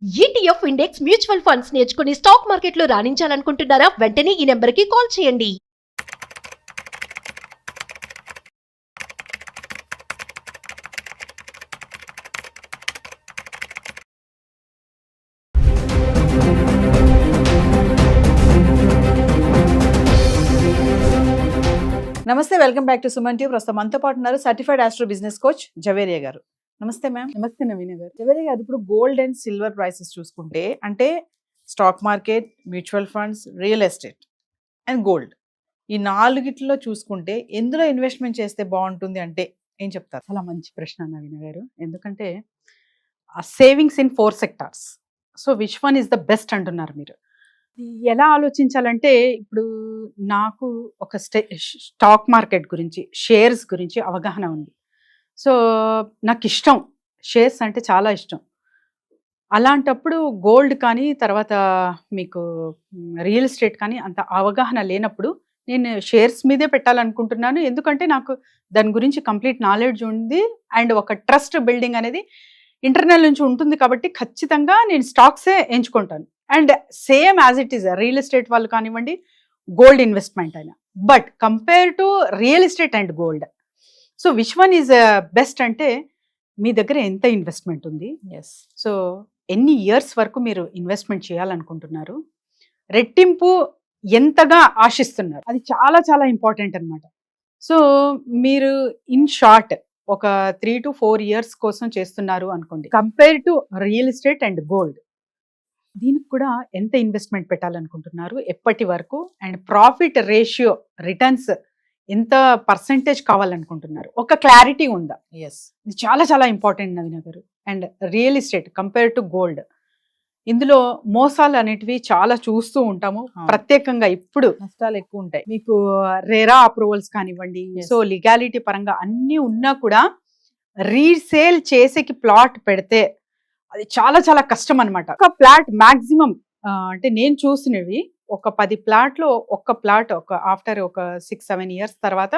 ETF index mutual funds నేర్చుకుని stock మార్కెట్లో రాణించాలనుకుంటున్నారా? వెంటనే ఈ నెంబర్కి కాల్ చేయండి. నమస్తే, welcome back to Suman TV. ప్రస్తుతం మనతో పాటు ఉన్నారు certified astro business coach Javeria గారు. నమస్తే మ్యామ్. నమస్తే నవీన గారు. జవేరియా గారు, ఇప్పుడు గోల్డ్ అండ్ సిల్వర్ ప్రైసెస్ చూసుకుంటే, అంటే stock market, mutual funds, real estate and gold, ఈ నాలుగిట్లో చూసుకుంటే ఎందులో ఇన్వెస్ట్మెంట్ చేస్తే బాగుంటుంది అంటే ఏం చెప్తారు? చాలా మంచి ప్రశ్న నవీన గారు. ఎందుకంటే savings in 4 sectors, so which one is the best అంటున్నారు మీరు? ఎలా ఆలోచించాలంటే, ఇప్పుడు నాకు ఒక స్టాక్ మార్కెట్ గురించి, షేర్స్ గురించి అవగాహన ఉంది. సో నాకు ఇష్టం, షేర్స్ అంటే చాలా ఇష్టం. అలాంటప్పుడు గోల్డ్ కానీ, తర్వాత మీకు రియల్ ఎస్టేట్ కానీ అంత అవగాహన లేనప్పుడు నేను షేర్స్ మీదే పెట్టాలనుకుంటున్నాను. ఎందుకంటే నాకు దాని గురించి కంప్లీట్ నాలెడ్జ్ ఉంది అండ్ ఒక ట్రస్ట్ బిల్డింగ్ అనేది ఇంటర్నల్ నుంచి ఉంటుంది. కాబట్టి ఖచ్చితంగా నేను స్టాక్సే ఎంచుకుంటాను. And same as it is real estate వాళ్ళు కానివ్వండి, గోల్డ్ ఇన్వెస్ట్మెంట్ అయినా. But compare to real estate and gold, so which one is best అంటే, మీ దగ్గర ఎంత ఇన్వెస్ట్మెంట్ ఉంది, ఎస్, సో ఎన్ని ఇయర్స్ వరకు మీరు ఇన్వెస్ట్మెంట్ చేయాలనుకుంటున్నారు, రెట్టింపు ఎంతగా ఆశిస్తున్నారు, అది చాలా చాలా ఇంపార్టెంట్ అన్నమాట. సో మీరు ఇన్ షార్ట్ ఒక 3 to 4 years కోసం చేస్తున్నారు అనుకోండి, compare to real estate and gold, దీనికి కూడా ఎంత ఇన్వెస్ట్మెంట్ పెట్టాలనుకుంటున్నారు, ఎప్పటి వరకు, అండ్ ప్రాఫిట్ రేషియో, రిటర్న్స్ ఎంత పర్సెంటేజ్ కావాలనుకుంటున్నారు, ఒక క్లారిటీ ఉందా? ఎస్, ఇది చాలా చాలా ఇంపార్టెంట్ నవీన గారు. And real estate compare to gold, ఇందులో మోసాలు అనేటివి చాలా చూస్తూ ఉంటాము. ప్రత్యేకంగా ఇప్పుడు నష్టాలు ఎక్కువ ఉంటాయి. మీకు రేరా అప్రూవల్స్ కానివ్వండి, Yes. సో లీగాలిటీ పరంగా అన్నీ ఉన్నా కూడా రీసేల్ చేసేకి ప్లాట్ పెడితే అది చాలా చాలా కష్టం అన్నమాట. ఒక ప్లాట్ మాక్సిమం అంటే నేను చూసినవి ఒక 10 ప్లాట్లో ఒక్క ప్లాట్ ఒక ఆఫ్టర్ ఒక 6-7 years తర్వాత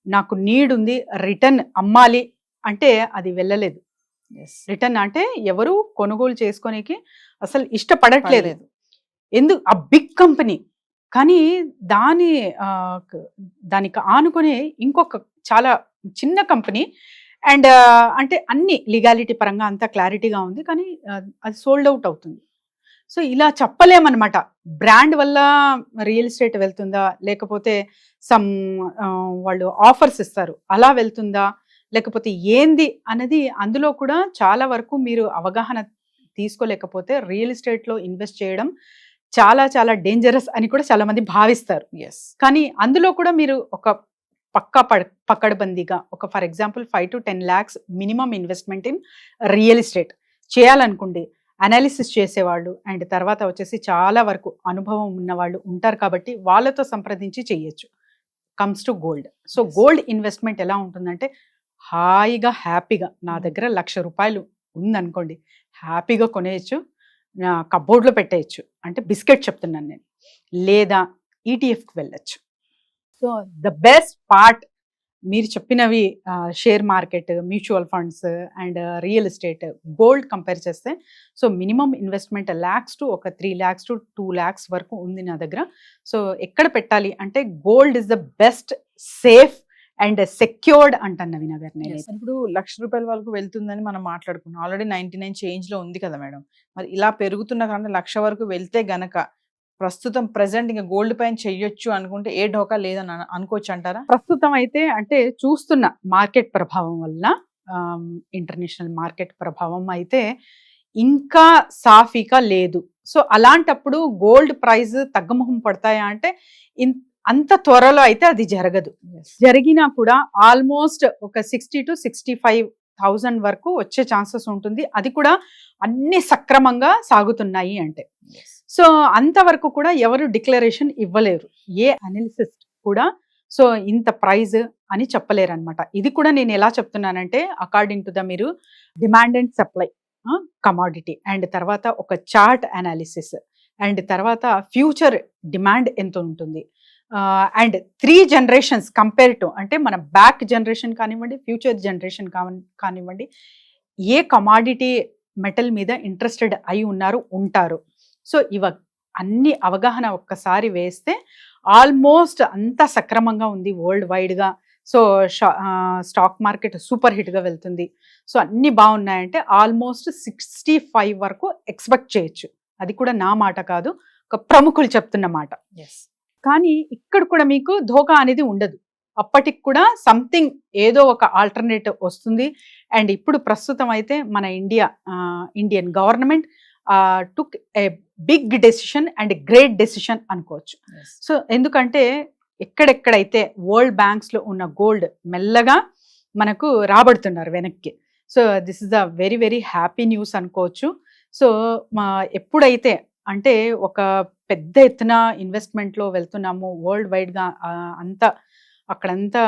నాకు నీడ్ ఉంది, రిటర్న్ అమ్మాలి అంటే అది వెళ్ళలేదు. ఎస్, రిటర్న్ అంటే ఎవరు కొనుగోలు చేసుకోనికి అసలు ఇష్టపడట్లేదు. పడలేదు. ఎందుకు? ఆ బిగ్ కంపెనీ, కానీ దానికి ఆనుకునే ఇంకొక చాలా చిన్న కంపెనీ, అండ్ అంటే అన్ని లీగాలిటీ పరంగా అంతా క్లారిటీగా ఉంది, కానీ అది సోల్డ్ అవుట్ అవుతుంది. సో ఇలా చెప్పలేమన్నమాట. బ్రాండ్ వల్ల రియల్ ఎస్టేట్ వెళ్తుందా, లేకపోతే సమ్ వాళ్ళు ఆఫర్స్ ఇస్తారు అలా వెళ్తుందా, లేకపోతే ఏంది అన్నది అందులో కూడా చాలా వరకు మీరు అవగాహన తీసుకోలేకపోతే రియల్ ఎస్టేట్లో ఇన్వెస్ట్ చేయడం చాలా చాలా డేంజరస్ అని కూడా చాలా మంది భావిస్తారు. ఎస్, కానీ అందులో కూడా మీరు ఒక పక్కడబందీగా ఒక for example 5 to 10 lakhs minimum investment in real estate చేయాలనుకుంటే అనాలిసిస్ చేసేవాళ్ళు అండ్ తర్వాత వచ్చేసి చాలా వరకు అనుభవం ఉన్న వాళ్ళు ఉంటారు, కాబట్టి వాళ్ళతో సంప్రదించి చేయొచ్చు. Comes to gold, so Yes. Gold investment ఎలా ఉంటుందంటే, హాయిగా హ్యాపీగా నా దగ్గర ₹1,00,000 ఉందనుకోండి, హ్యాపీగా కొనేయచ్చు, కబోర్డ్లో పెట్టేయచ్చు. అంటే బిస్కెట్ చెప్తున్నాను నేను. లేదా ఈటీఎఫ్కి వెళ్ళచ్చు. సో ద బెస్ట్ పార్ట్ మీరు చెప్పినవి share market, mutual funds and real estate, gold compare చేస్తే, so minimum investment lakhs to ఒక 3 lakhs to 2 lakhs వరకు ఉంది నా దగ్గర. సో ఎక్కడ పెట్టాలి అంటే, gold is the best safe and secured అంటాను నవీన గారు నేను. ఎస్. ఇప్పుడు ₹1,00,000 వరకు వెళ్తుందని మనం మాట్లాడుకున్నాం. ఆల్రెడీ 99 చేంజ్ లో ఉంది కదా మేడం. మరి ఇలా పెరుగుతున్న కానీ 1,00,000 వరకు వెళ్తే గనక ప్రస్తుతం ప్రెసెంట్ ఇంకా గోల్డ్ పైన చెయ్యొచ్చు అనుకుంటే ఏ ఢోకా లేదని అనుకోవచ్చు అంటారా? ప్రస్తుతం అయితే అంటే చూస్తున్న మార్కెట్ ప్రభావం వల్ల, ఇంటర్నేషనల్ మార్కెట్ ప్రభావం అయితే ఇంకా సాఫీగా లేదు. సో అలాంటప్పుడు గోల్డ్ ప్రైస్ తగ్గముఖం పడతాయా అంటే, అంత త్వరలో అయితే అది జరగదు. జరిగినా కూడా ఆల్మోస్ట్ ఒక 60 to 65,000 వరకు వచ్చే ఛాన్సెస్ ఉంటుంది. అది కూడా అన్ని సక్రమంగా సాగుతున్నాయి అంటే. సో అంతవరకు కూడా ఎవరు డిక్లరేషన్ ఇవ్వలేరు, ఏ అనాలిసిస్ కూడా. సో ఇంత ప్రైజ్ అని చెప్పలేరు అనమాట. ఇది కూడా నేను ఎలా చెప్తున్నానంటే, అకార్డింగ్ టు ద మీరు demand and supply commodity, and తర్వాత ఒక చార్ట్ అనాలిసిస్, అండ్ తర్వాత ఫ్యూచర్ డిమాండ్ ఎంత ఉంటుంది, అండ్ 3 generations కంపేర్ టు, అంటే మన బ్యాక్ జనరేషన్ కానివ్వండి, ఫ్యూచర్ జనరేషన్ కానివ్వండి, ఏ కమాడిటీ మెటల్ మీద ఇంట్రెస్టెడ్ అయి ఉంటారు. సో అన్ని అవగాహన ఒక్కసారి వేస్తే ఆల్మోస్ట్ అంతా సక్రమంగా ఉంది వరల్డ్ వైడ్గా. సో స్టాక్ మార్కెట్ సూపర్ హిట్గా వెళ్తుంది. సో అన్ని బాగున్నాయంటే ఆల్మోస్ట్ 65 వరకు ఎక్స్పెక్ట్ చేయొచ్చు. అది కూడా నా మాట కాదు, ఒక ప్రముఖులు చెప్తున్న మాట. కానీ ఇక్కడ కూడా మీకు ధోకా అనేది ఉండదు. అప్పటికి కూడా సంథింగ్ ఏదో ఒక ఆల్టర్నేటివ్ వస్తుంది. అండ్ ఇప్పుడు ప్రస్తుతం అయితే మన Indian government took a big decision and great decision అనుకోవచ్చు. సో ఎందుకంటే ఎక్కడెక్కడైతే వరల్డ్ బ్యాంక్స్లో ఉన్న గోల్డ్ మెల్లగా మనకు రాబడుతున్నారు వెనక్కి. So this is the very very happy news అనుకోవచ్చు. సో ఎప్పుడైతే అంటే ఒక పెద్ద ఎత్తున ఇన్వెస్ట్మెంట్లో వెళ్తున్నాము వరల్డ్ వైడ్గా అంతా అక్కడంతా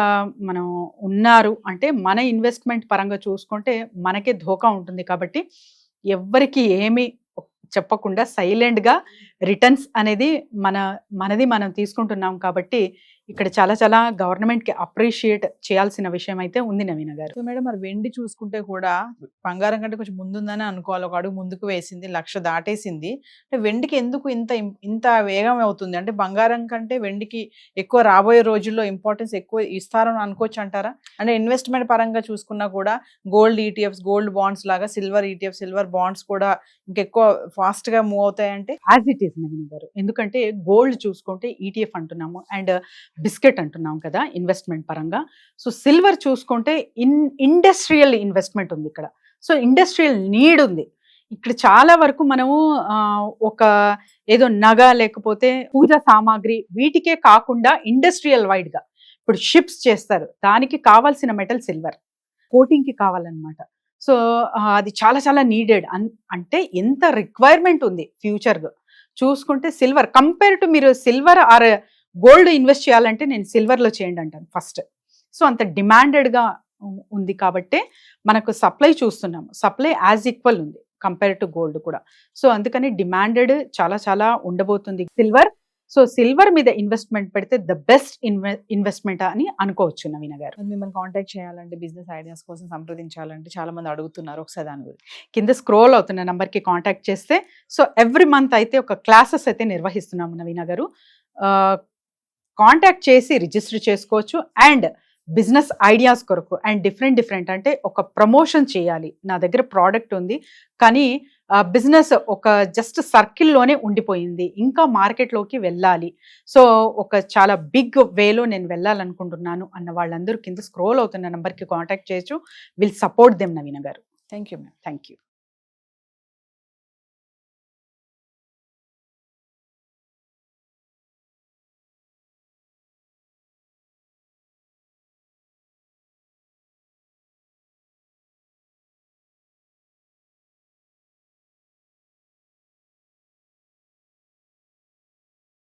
మనం ఉన్నారు అంటే మన ఇన్వెస్ట్మెంట్ పరంగా చూసుకుంటే మనకే ధోకా ఉంటుంది. కాబట్టి ఎవ్వరికి ఏమీ చెప్పకుండా సైలెంట్గా రిటర్న్స్ అనేది మనది మనం తీసుకుంటున్నాం. కాబట్టి ఇక్కడ చాలా చాలా గవర్నమెంట్కి అప్రిషియేట్ చేయాల్సిన విషయం అయితే ఉంది నవీన గారు. సో మేడం, మరి వెండి చూసుకుంటే కూడా బంగారం కంటే కొంచెం ముందుందని అనుకోవాలి. ఒక అడుగు ముందుకు వేసింది, 1,00,000 దాటేసింది. అంటే వెండికి ఎందుకు ఇంత వేగం అవుతుంది? అంటే బంగారం కంటే వెండికి ఎక్కువ రాబోయే రోజుల్లో ఇంపార్టెన్స్ ఎక్కువ ఇస్తారని అనుకోవచ్చు అంటారా? అంటే ఇన్వెస్ట్మెంట్ పరంగా చూసుకున్నా కూడా గోల్డ్ ఈటీఎఫ్స్, గోల్డ్ బాండ్స్ లాగా సిల్వర్ ఈటీఎఫ్, సిల్వర్ బాండ్స్ కూడా ఇంకెక్కువ ఫాస్ట్ గా మూవ్ అవుతాయంటే యాజ్ ఇట్ ఈస్ నవీన గారు. ఎందుకంటే గోల్డ్ చూసుకుంటే ఈటీఎఫ్ అంటున్నాము అండ్ బిస్కెట్ అంటున్నాం కదా ఇన్వెస్ట్మెంట్ పరంగా. సో సిల్వర్ చూసుకుంటే ఇండస్ట్రియల్ ఇన్వెస్ట్మెంట్ ఉంది ఇక్కడ. సో ఇండస్ట్రియల్ నీడ్ ఉంది ఇక్కడ. చాలా వరకు మనము ఒక ఏదో నగ లేకపోతే పూజా సామాగ్రి వీటికే కాకుండా ఇండస్ట్రియల్ వైడ్ గా ఇప్పుడు షిప్స్ చేస్తారు, దానికి కావాల్సిన మెటల్ సిల్వర్, కోటింగ్కి కావాలన్నమాట. సో అది చాలా చాలా నీడెడ్. అంటే ఎంత రిక్వైర్మెంట్ ఉంది ఫ్యూచర్గా చూసుకుంటే సిల్వర్ కంపేర్ టు మీరు సిల్వర్ ఆర్ గోల్డ్ ఇన్వెస్ట్ చేయాలంటే నేను సిల్వర్లో చేయండి అంటాను ఫస్ట్. సో అంత డిమాండెడ్గా ఉంది కాబట్టి మనకు సప్లై చూస్తున్నాము, సప్లై యాజ్ ఈక్వల్ ఉంది కంపేర్ టు గోల్డ్ కూడా. సో అందుకని డిమాండెడ్ చాలా చాలా ఉండబోతుంది సిల్వర్. సో సిల్వర్ మీద ఇన్వెస్ట్మెంట్ పెడితే ద బెస్ట్ ఇన్వెస్ట్మెంట్ అని అనుకోవచ్చు నవీన గారు. మిమ్మల్ని కాంటాక్ట్ చేయాలంటే, బిజినెస్ ఐడియాస్ కోసం సంప్రదించాలంటే చాలా మంది అడుగుతున్నారు, ఒకసారి దాని గురించి. కింద స్క్రోల్ అవుతున్న నంబర్కి కాంటాక్ట్ చేస్తే సో ఎవ్రీ మంత్ అయితే ఒక క్లాసెస్ అయితే నిర్వహిస్తున్నాము నవీన గారు. కాంటాక్ట్ చేసి రిజిస్టర్ చేసుకోవచ్చు. అండ్ బిజినెస్ ఐడియాస్ కొరకు అండ్ డిఫరెంట్ అంటే ఒక ప్రమోషన్ చేయాలి, నా దగ్గర ప్రోడక్ట్ ఉంది కానీ బిజినెస్ ఒక జస్ట్ సర్కిల్లోనే ఉండిపోయింది, ఇంకా మార్కెట్లోకి వెళ్ళాలి, సో ఒక చాలా బిగ్ వేలో నేను వెళ్ళాలనుకుంటున్నాను అన్న వాళ్ళందరూ కింద స్క్రోల్ అవుతున్న నెంబర్కి కాంటాక్ట్ చేయొచ్చు. విల్ సపోర్ట్ దెమ్ నవీన గారు. Thank you ma'am. Thank you.